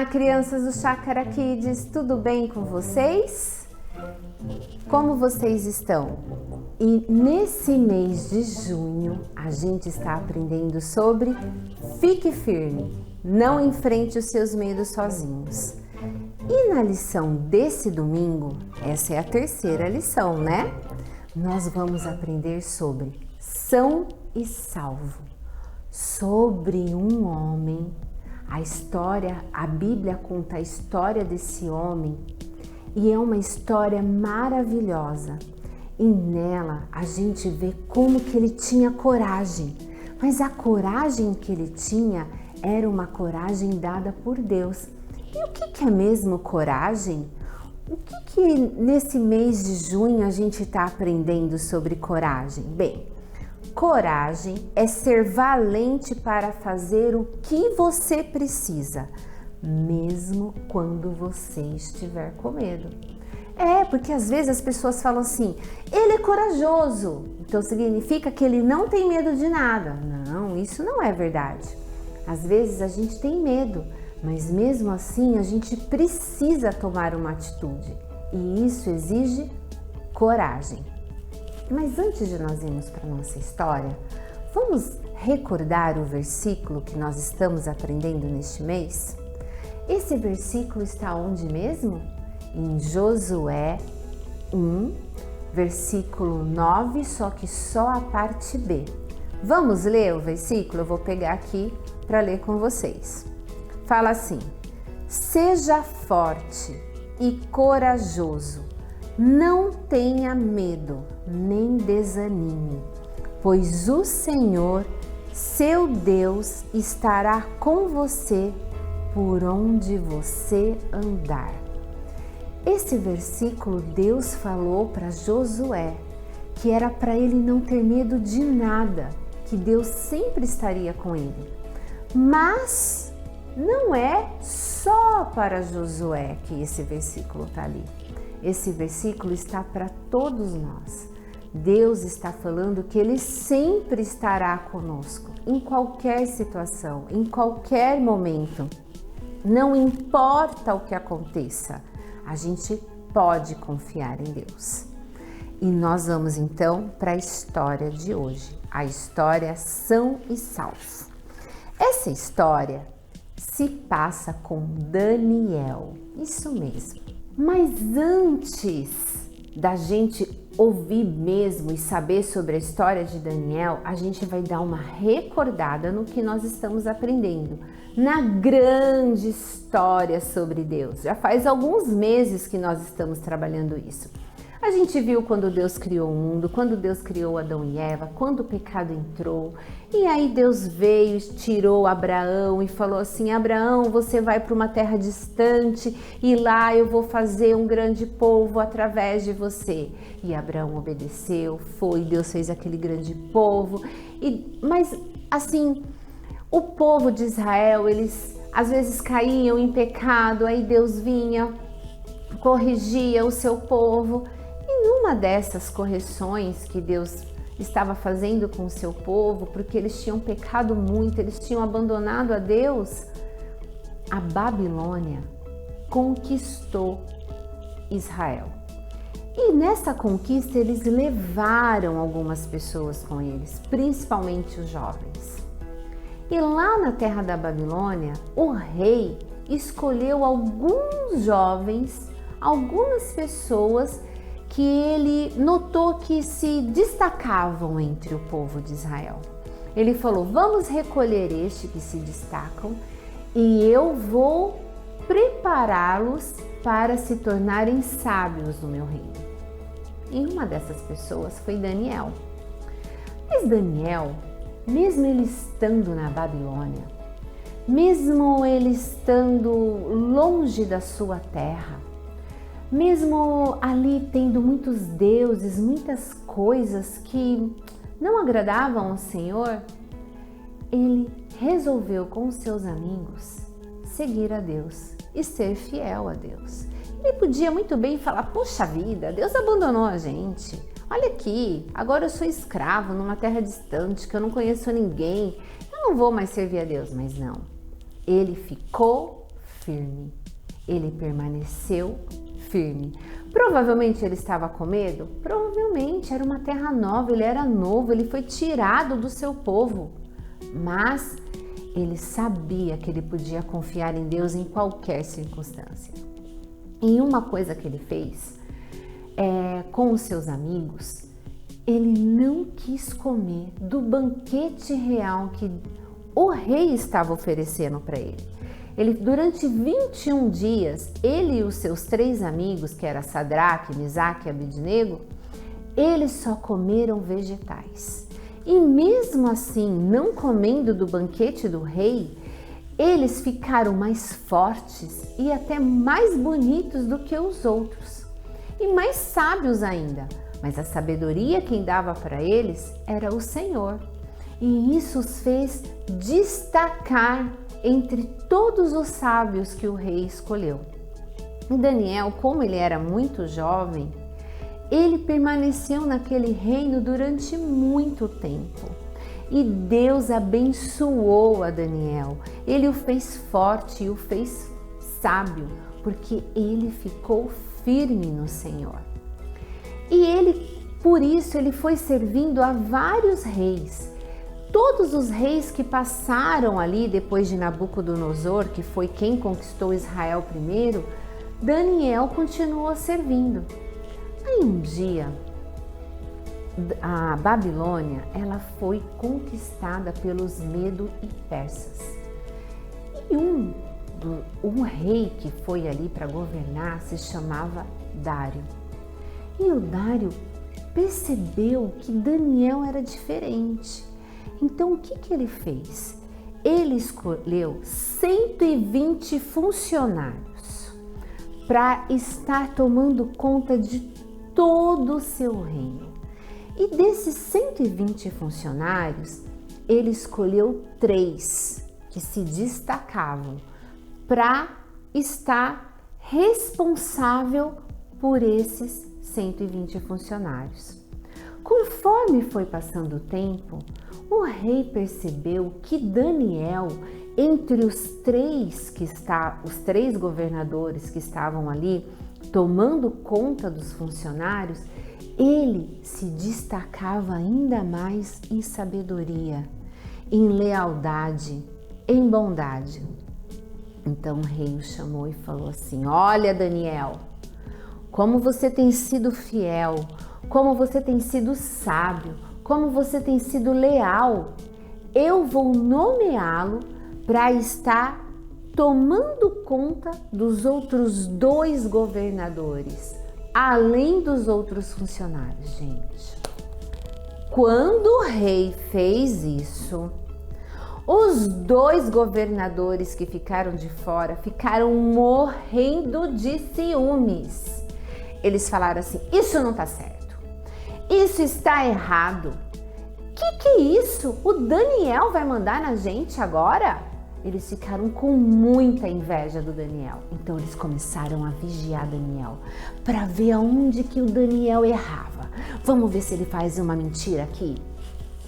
Olá, crianças do Chácara Kids, tudo bem com vocês? Como vocês estão? E nesse mês de junho, a gente está aprendendo sobre fique firme, não enfrente os seus medos sozinhos. E na lição desse domingo, essa é a terceira lição, né? Nós vamos aprender sobre são e salvo, sobre um homem. A Bíblia conta a história desse homem e é uma história maravilhosa. E nela a gente vê como que ele tinha coragem, mas a coragem que ele tinha era uma coragem dada por Deus. E o que é mesmo coragem? O que nesse mês de junho a gente está aprendendo sobre coragem? Bem, coragem é ser valente para fazer o que você precisa, mesmo quando você estiver com medo. Porque às vezes as pessoas falam assim, ele é corajoso, então significa que ele não tem medo de nada. Não, isso não é verdade. Às vezes a gente tem medo, mas mesmo assim a gente precisa tomar uma atitude e isso exige coragem. Mas antes de nós irmos para a nossa história, vamos recordar o versículo que nós estamos aprendendo neste mês? Esse versículo está onde mesmo? Em Josué 1, versículo 9, só que só a parte B. Vamos ler o versículo? Eu vou pegar aqui para ler com vocês. Fala assim: seja forte e corajoso. Não tenha medo, nem desanime, pois o Senhor, seu Deus, estará com você por onde você andar. Esse versículo Deus falou para Josué que era para ele não ter medo de nada, que Deus sempre estaria com ele. Mas não é só para Josué que esse versículo está ali. Esse versículo está para todos nós. Deus está falando que Ele sempre estará conosco, em qualquer situação, em qualquer momento. Não importa o que aconteça, a gente pode confiar em Deus. E nós vamos então para a história de hoje, a história São e Salvo. Essa história se passa com Daniel, isso mesmo. Mas antes da gente ouvir mesmo e saber sobre a história de Daniel, a gente vai dar uma recordada no que nós estamos aprendendo, na grande história sobre Deus. Já faz alguns meses que nós estamos trabalhando isso. A gente viu quando Deus criou o mundo, quando Deus criou Adão e Eva, quando o pecado entrou. E aí Deus veio, tirou Abraão e falou assim, Abraão, você vai para uma terra distante e lá eu vou fazer um grande povo através de você. E Abraão obedeceu, Deus fez aquele grande povo. Mas assim, o povo de Israel, eles às vezes caíam em pecado, aí Deus vinha, corrigia o seu povo. E numa dessas correções que Deus estava fazendo com o seu povo, porque eles tinham pecado muito, eles tinham abandonado a Deus, a Babilônia conquistou Israel. E nessa conquista eles levaram algumas pessoas com eles, principalmente os jovens. E lá na terra da Babilônia, o rei escolheu alguns jovens, algumas pessoas que ele notou que se destacavam entre o povo de Israel. Ele falou, vamos recolher este que se destacam e eu vou prepará-los para se tornarem sábios no meu reino. E uma dessas pessoas foi Daniel. Mas Daniel, mesmo ele estando na Babilônia, mesmo ele estando longe da sua terra, mesmo ali tendo muitos deuses, muitas coisas que não agradavam ao Senhor, ele resolveu com os seus amigos seguir a Deus e ser fiel a Deus. Ele podia muito bem falar, poxa vida, Deus abandonou a gente. Olha aqui, agora eu sou escravo numa terra distante que eu não conheço ninguém. Eu não vou mais servir a Deus, mas não. Ele ficou firme. Ele permaneceu firme. Provavelmente ele estava com medo? Provavelmente, era uma terra nova, ele era novo, ele foi tirado do seu povo. Mas ele sabia que ele podia confiar em Deus em qualquer circunstância. E uma coisa que ele fez com os seus amigos, ele não quis comer do banquete real que o rei estava oferecendo para ele. Durante 21 dias, ele e os seus 3 amigos, que eram Sadraque, Mesaque e Abednego, eles só comeram vegetais. E mesmo assim, não comendo do banquete do rei, eles ficaram mais fortes e até mais bonitos do que os outros. E mais sábios ainda, mas a sabedoria quem dava para eles era o Senhor. E isso os fez destacar entre todos os sábios que o rei escolheu. E Daniel, como ele era muito jovem, ele permaneceu naquele reino durante muito tempo. E Deus abençoou a Daniel. Ele o fez forte e o fez sábio, porque ele ficou firme no Senhor. E por isso, ele foi servindo a vários reis. Todos os reis que passaram ali depois de Nabucodonosor, que foi quem conquistou Israel primeiro, Daniel continuou servindo. Aí um dia, a Babilônia, ela foi conquistada pelos Medo e Persas. E um rei que foi ali para governar se chamava Dário. E o Dário percebeu que Daniel era diferente. Então, o que ele fez? Ele escolheu 120 funcionários para estar tomando conta de todo o seu reino. E desses 120 funcionários, ele escolheu 3 que se destacavam para estar responsável por esses 120 funcionários. Conforme foi passando o tempo, o rei percebeu que Daniel, entre os 3 governadores que estavam ali tomando conta dos funcionários, ele se destacava ainda mais em sabedoria, em lealdade, em bondade. Então o rei o chamou e falou assim: olha, Daniel, como você tem sido fiel, como você tem sido sábio, como você tem sido leal, eu vou nomeá-lo para estar tomando conta dos outros 2 governadores, além dos outros funcionários. Gente, quando o rei fez isso, os 2 governadores que ficaram de fora ficaram morrendo de ciúmes. Eles falaram assim: isso não tá certo, isso está errado. Que é isso? O Daniel vai mandar na gente agora? Eles ficaram com muita inveja do Daniel. Então eles começaram a vigiar Daniel para ver aonde que o Daniel errava. Vamos ver se ele faz uma mentira aqui.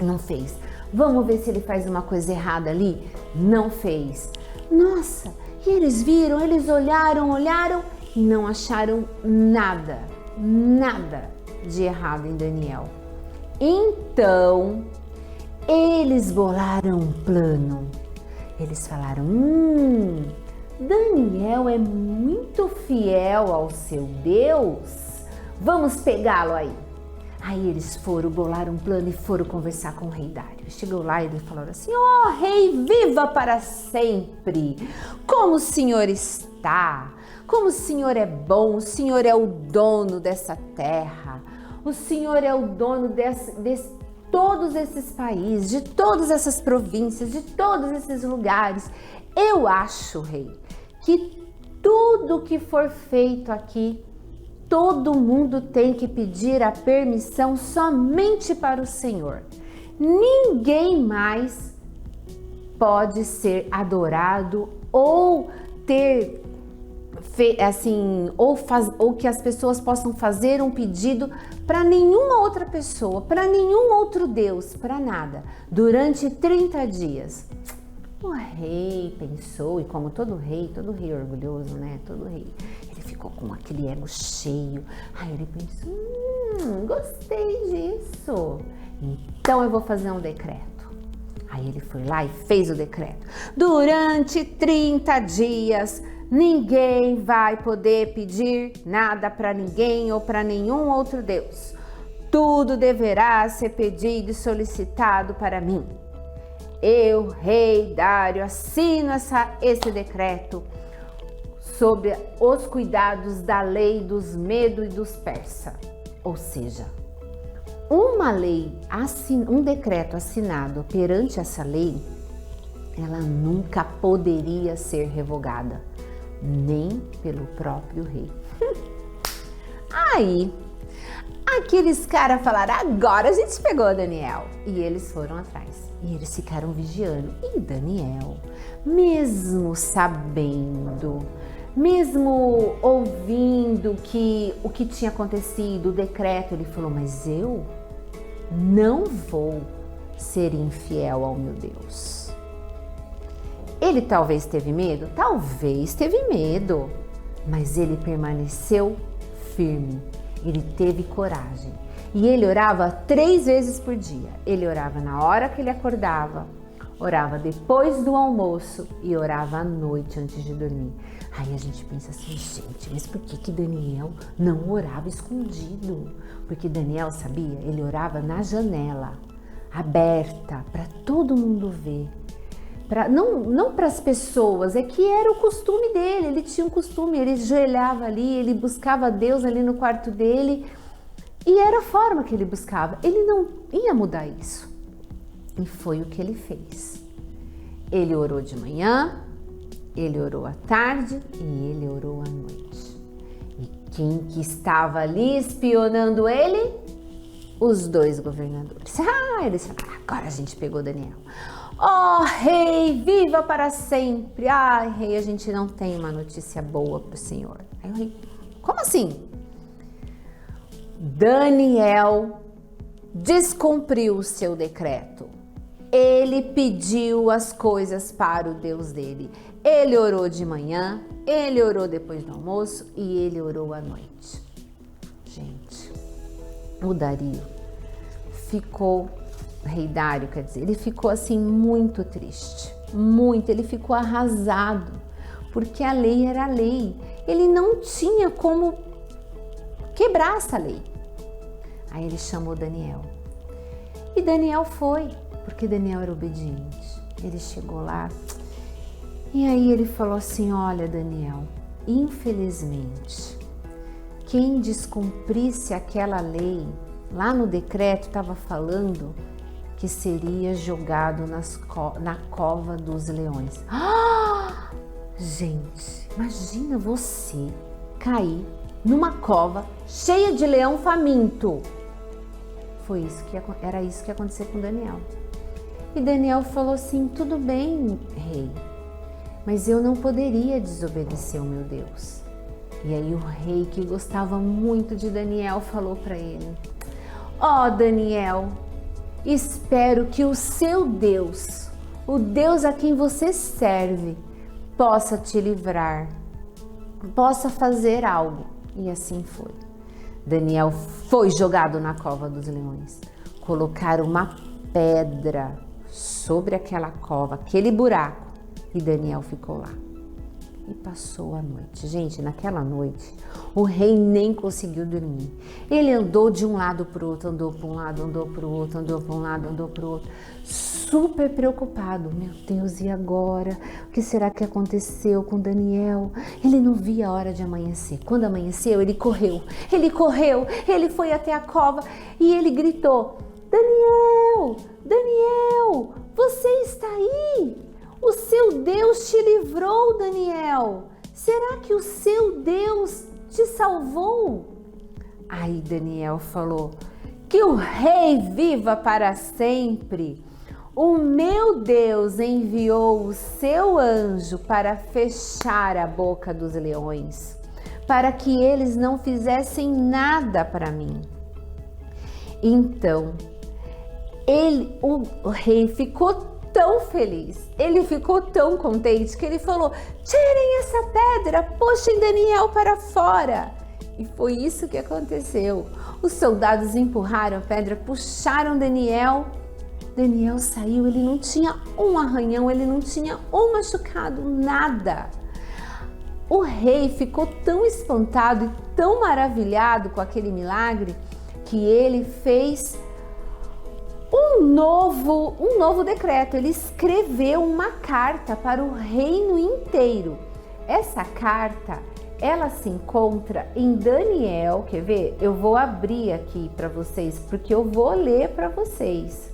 Não fez. Vamos ver se ele faz uma coisa errada ali. Não fez. Nossa, e eles viram, eles olharam e não acharam nada de errado em Daniel. Então, eles bolaram um plano. Eles falaram: Daniel é muito fiel ao seu Deus, vamos pegá-lo aí. Aí eles bolaram um plano e foram conversar com o rei Dário. Chegou lá e ele falou assim: ó rei, viva para sempre! Como o senhor está? Como o senhor é bom, o senhor é o dono dessa terra, o senhor é o dono de todos esses países, de todas essas províncias, de todos esses lugares. Eu acho, rei, que tudo que for feito aqui, todo mundo tem que pedir a permissão somente para o Senhor. Ninguém mais pode ser adorado ou ter assim, ou que as pessoas possam fazer um pedido para nenhuma outra pessoa, para nenhum outro Deus, para nada, durante 30 dias. O rei pensou, e como todo rei orgulhoso, né? Todo rei, ele ficou com aquele ego cheio. Aí ele pensou, gostei disso. Então eu vou fazer um decreto. Aí ele foi lá e fez o decreto. Durante 30 dias, ninguém vai poder pedir nada para ninguém ou para nenhum outro Deus. Tudo deverá ser pedido e solicitado para mim. Eu, rei Dário, assino esse decreto sobre os cuidados da lei dos Medo e dos Persa. Ou seja, uma lei, um decreto assinado perante essa lei, ela nunca poderia ser revogada, nem pelo próprio rei. Aí, aqueles caras falaram, agora a gente pegou Daniel. E eles foram atrás. E eles ficaram vigiando. E Daniel, mesmo sabendo, mesmo ouvindo o que tinha acontecido, o decreto, ele falou, mas eu não vou ser infiel ao meu Deus. Ele talvez teve medo? Talvez teve medo. Mas ele permaneceu firme. Ele teve coragem. E ele orava 3 vezes por dia. Ele orava na hora que ele acordava, orava depois do almoço e orava à noite antes de dormir. Aí a gente pensa assim, gente, mas por que Daniel não orava escondido? Porque Daniel, sabia, ele orava na janela, aberta, para todo mundo ver. Não para as pessoas, é que era o costume dele, ele tinha um costume, ele ajoelhava ali, ele buscava Deus ali no quarto dele e era a forma que ele buscava, ele não ia mudar isso. E foi o que ele fez. Ele orou de manhã, ele orou à tarde e ele orou à noite. E quem que estava ali espionando ele? Os 2 governadores. Eles falaram, agora a gente pegou Daniel. Ó rei, viva para sempre. Ai, rei, a gente não tem uma notícia boa para o senhor. Aí o rei, como assim? Daniel descumpriu o seu decreto. Ele pediu as coisas para o Deus dele. Ele orou de manhã, ele orou depois do almoço e ele orou à noite. Gente, o Dario ficou... Rei Dário, quer dizer, ele ficou assim muito triste, ele ficou arrasado, porque a lei era a lei, ele não tinha como quebrar essa lei. Aí ele chamou Daniel, e Daniel foi, porque Daniel era obediente. Ele chegou lá, e aí ele falou assim, olha Daniel, infelizmente, quem descumprisse aquela lei, lá no decreto estava falando que seria jogado na cova dos leões. Gente, imagina você cair numa cova cheia de leão faminto. Era isso que ia acontecer com Daniel. E Daniel falou assim, tudo bem, rei, mas eu não poderia desobedecer o meu Deus. E aí o rei, que gostava muito de Daniel, falou para ele, ó Daniel, espero que o seu Deus, o Deus a quem você serve, possa te livrar, possa fazer algo. E assim foi. Daniel foi jogado na cova dos leões. Colocaram uma pedra sobre aquela cova, aquele buraco, e Daniel ficou lá. E passou a noite. Gente, naquela noite, o rei nem conseguiu dormir. Ele andou de um lado para o outro, andou para um lado, andou para o outro, andou para um lado, andou para o outro, super preocupado. Meu Deus, e agora? O que será que aconteceu com Daniel? Ele não via a hora de amanhecer. Quando amanheceu, ele correu, ele foi até a cova e ele gritou, Daniel, Daniel, você está aí? O seu Deus te livrou, Daniel. Será que o seu Deus te salvou? Aí Daniel falou, que o rei viva para sempre. O meu Deus enviou o seu anjo para fechar a boca dos leões, para que eles não fizessem nada para mim. Então, o rei ficou tão feliz, ele ficou tão contente que ele falou: tirem essa pedra, puxem Daniel para fora. E foi isso que aconteceu. Os soldados empurraram a pedra, puxaram Daniel. Daniel saiu, ele não tinha um arranhão, ele não tinha um machucado, nada. O rei ficou tão espantado e tão maravilhado com aquele milagre que ele fez um novo decreto. Ele escreveu uma carta para o reino inteiro. Essa carta, ela se encontra em Daniel. Quer ver? Eu vou abrir aqui para vocês, porque eu vou ler para vocês.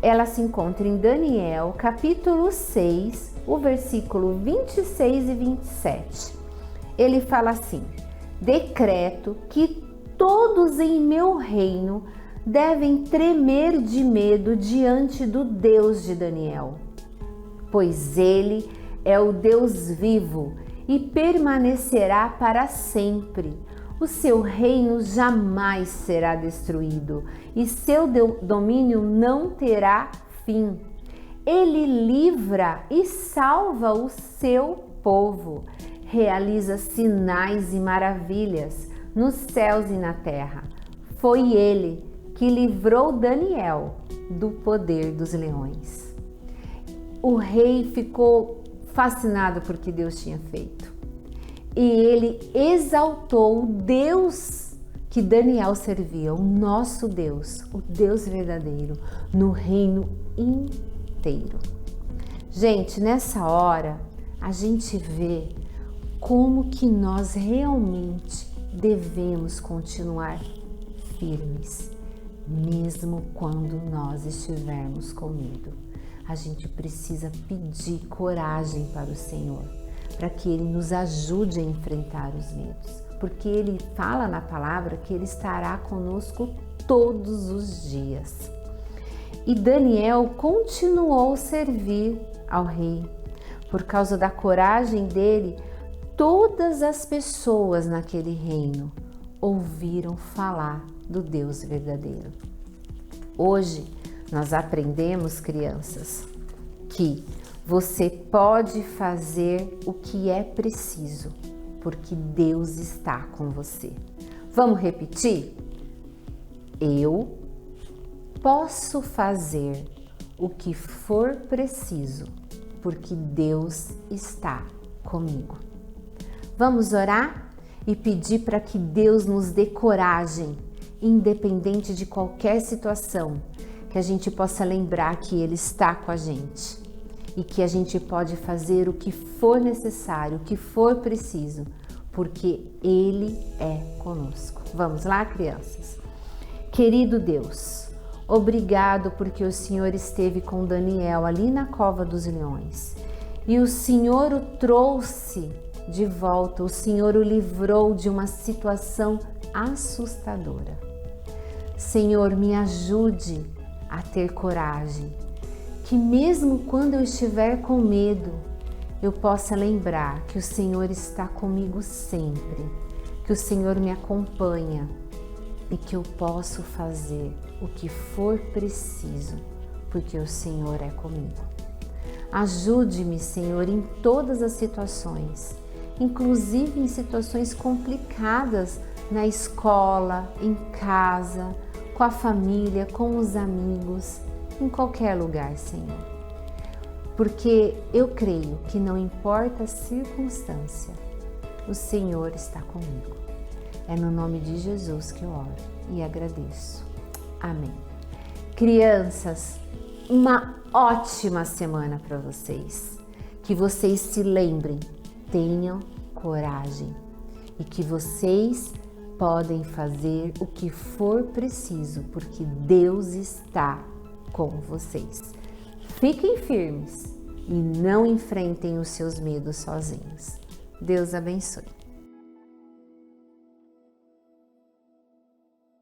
Ela se encontra em Daniel, capítulo 6, o versículo 26 e 27. Ele fala assim: decreto que todos em meu reino devem tremer de medo diante do Deus de Daniel, pois ele é o Deus vivo e permanecerá para sempre. O seu reino jamais será destruído e seu domínio não terá fim. Ele livra e salva o seu povo, realiza sinais e maravilhas nos céus e na terra. Foi ele que livrou Daniel do poder dos leões. O rei ficou fascinado por que Deus tinha feito. E ele exaltou o Deus que Daniel servia, o nosso Deus, o Deus verdadeiro, no reino inteiro. Gente, nessa hora, a gente vê como que nós realmente devemos continuar firmes, mesmo quando nós estivermos com medo. A gente precisa pedir coragem para o Senhor, para que Ele nos ajude a enfrentar os medos, porque Ele fala na palavra que Ele estará conosco todos os dias. E Daniel continuou a servir ao rei. Por causa da coragem dele, todas as pessoas naquele reino ouviram falar do Deus verdadeiro. Hoje nós aprendemos, crianças, que você pode fazer o que é preciso, porque Deus está com você. Vamos repetir? Eu posso fazer o que for preciso, porque Deus está comigo. Vamos orar e pedir para que Deus nos dê coragem, independente de qualquer situação, que a gente possa lembrar que Ele está com a gente e que a gente pode fazer o que for necessário, o que for preciso, porque Ele é conosco. Vamos lá, crianças? Querido Deus, obrigado porque o Senhor esteve com Daniel ali na cova dos leões e o Senhor o trouxe de volta, o Senhor o livrou de uma situação assustadora. Senhor, me ajude a ter coragem, que mesmo quando eu estiver com medo, eu possa lembrar que o Senhor está comigo sempre, que o Senhor me acompanha e que eu posso fazer o que for preciso, porque o Senhor é comigo. Ajude-me, Senhor, em todas as situações, inclusive em situações complicadas na escola, em casa, com a família, com os amigos, em qualquer lugar, Senhor. Porque eu creio que não importa a circunstância, o Senhor está comigo. É no nome de Jesus que eu oro e agradeço. Amém. Crianças, uma ótima semana para vocês. Que vocês se lembrem, tenham coragem e que vocês podem fazer o que for preciso, porque Deus está com vocês. Fiquem firmes e não enfrentem os seus medos sozinhos. Deus abençoe.